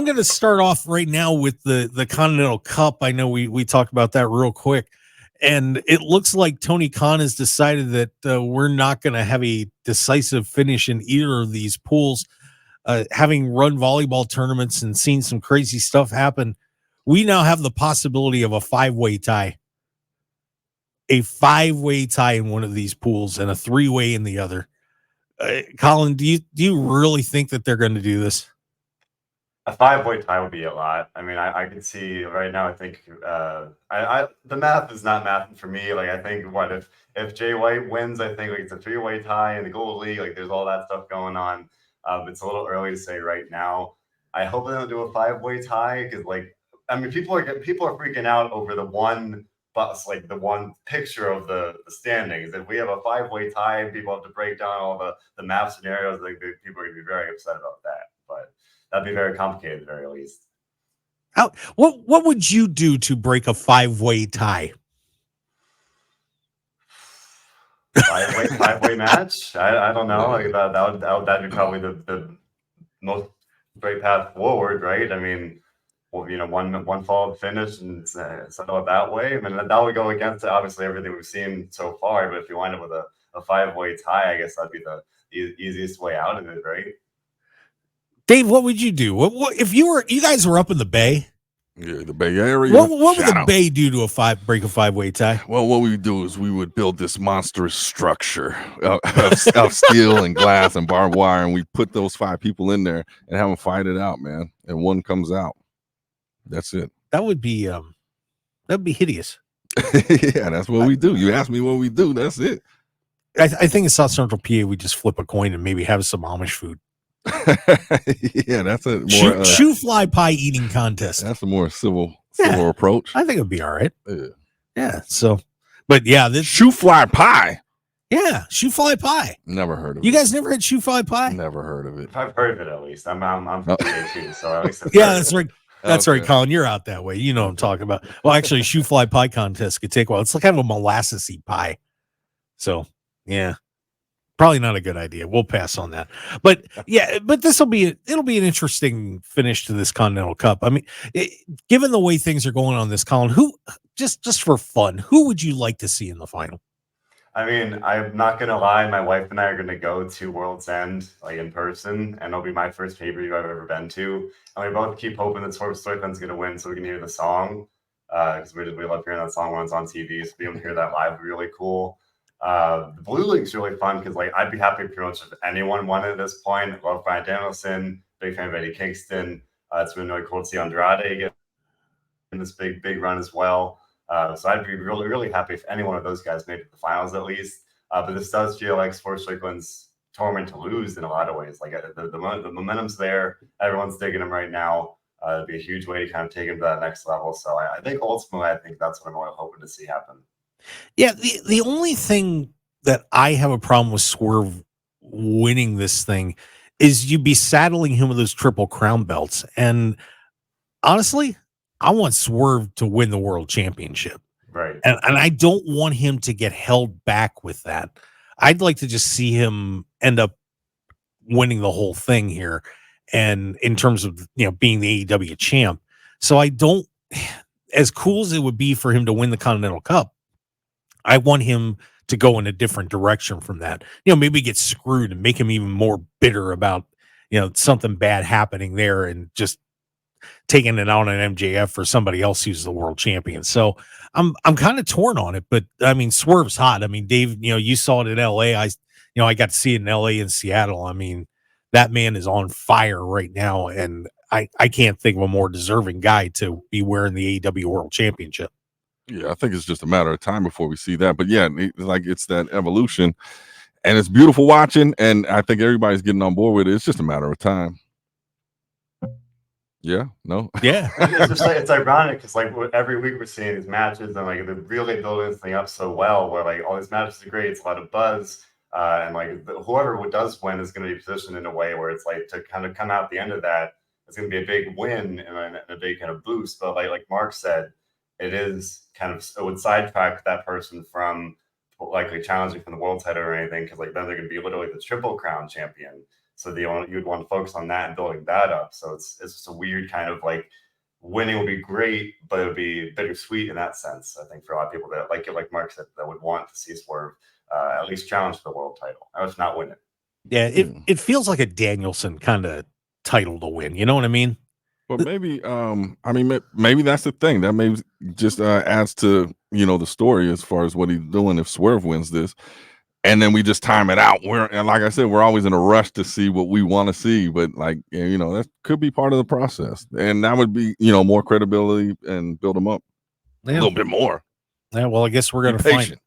I'm going to start off right now with the Continental Cup. I know we talked about that real quick, and it looks like Tony Khan has decided that we're not going to have a decisive finish in either of these pools. Having run volleyball tournaments and seen some crazy stuff happen, we now have the possibility of a five-way tie. A five-way tie in one of these pools and a three-way in the other. Colin, do you really think that they're going to do this? A five-way tie would be a lot. I mean, I can see right now. I think the math is not mathing for me. Like, I think if Jay White wins, I think like it's a three-way tie in the Gold League. Like, there's all that stuff going on. It's a little early to say right now. I hope they don't do a five-way tie because, like, I mean, people are freaking out over the one bus, like the one picture of the standings. If we have a five-way tie and people have to break down all the map scenarios, like people are going to be very upset about that. But that'd be very complicated at the very least. What would you do to break a five-way tie? Five-way match? I don't know. Like that'd be probably the most great path forward, right? I mean, well, one fall finish and settle it that way. I mean, that would go against obviously everything we've seen so far. But if you wind up with a five-way tie, I guess that'd be the easiest way out of it, right? Dave, what would you do? What if you guys were up in the Bay? Yeah, the Bay Area. What would the Bay do to break a five-way tie? Well, what we would do is we would build this monstrous structure of steel and glass and barbed wire, and we put those 5 people in there and have them fight it out, man. And one comes out. That's it. That would be hideous. Yeah, that's what we do. You asked me what we do. That's it. I think in South Central PA we just flip a coin and maybe have some Amish food. Yeah, that's a more shoe fly pie eating contest. That's a more civil approach. I think it'd be all right. Yeah. So, but yeah, this shoe fly pie. Yeah, shoe fly pie. Never heard of it. You guys never had shoe fly pie? Never heard of it. I've heard of it at least. I'm from PA too, so at least yeah, that's right. That's right, Colin. You're out that way. You know what I'm talking about. Well, actually, shoe fly pie contest could take a while. It's like kind of a molassesy pie. So, yeah. Probably not a good idea. We'll pass on that. But yeah, but it'll be an interesting finish to this Continental Cup. I mean, given the way things are going on this, Colin, who just for fun, who would you like to see in the final? I mean, I'm not gonna lie, my wife and I are gonna go to World's End like in person, and it'll be my first pay-per-view I've ever been to. And we both keep hoping that Swerve Strickland's gonna win so we can hear the song. Because we love hearing that song when it's on TV. So being able to hear that live would be really cool. The Blue League's really fun because like I'd be happy pretty much if anyone won at this point. I love Bryan Danielson, big fan of Eddie Kingston. It's been really cool to see Andrade get in this big run as well. So I'd be really, really happy if any one of those guys made it to the finals at least. But this does feel like Swerve Strickland's tournament to lose in a lot of ways. Like the momentum's there. Everyone's digging him right now. It'd be a huge way to kind of take him to that next level. So I think ultimately, I think that's what I'm really hoping to see happen. Yeah, the only thing that I have a problem with Swerve winning this thing is you'd be saddling him with those Triple Crown belts. And honestly, I want Swerve to win the world championship. Right. And I don't want him to get held back with that. I'd like to just see him end up winning the whole thing here. And in terms of, being the AEW champ. So I don't, as cool as it would be for him to win the Continental Cup, I want him to go in a different direction from that. Maybe get screwed and make him even more bitter about, something bad happening there and just taking it out on MJF for somebody else who's the world champion. So I'm kind of torn on it, but I mean, Swerve's hot. I mean, Dave, you saw it in LA. I got to see it in LA and Seattle. I mean, that man is on fire right now. And I can't think of a more deserving guy to be wearing the AEW World Championship. Yeah, I think it's just a matter of time before we see that. But yeah, it's that evolution, and it's beautiful watching. And I think everybody's getting on board with it. It's just a matter of time. Yeah, no, yeah. It's ironic because like every week we're seeing these matches, and like they're really building this thing up so well. Where like all these matches are great, it's a lot of buzz, and like whoever does win is going to be positioned in a way where it's like to kind of come out at the end of that, it's going to be a big win and a big kind of boost. But like Mark said, it is kind of, it would sidetrack that person from likely challenging for the world title or anything, because like then they're going to be literally the Triple Crown champion. So you'd want to focus on that and building that up. So it's just a weird kind of like winning will be great, but it would be bittersweet in that sense. I think for a lot of people that like it, like Mark said, that would want to see Swerve at least challenge the world title. I was not win it. Yeah, it feels like a Danielson kind of title to win. You know what I mean? But maybe, I mean, maybe that's the thing that maybe just adds to the story as far as what he's doing if Swerve wins this, and then we just time it out. And like I said, we're always in a rush to see what we want to see, but like that could be part of the process, and that would be more credibility and build them up a little bit more. Yeah, well, I guess we're gonna find out.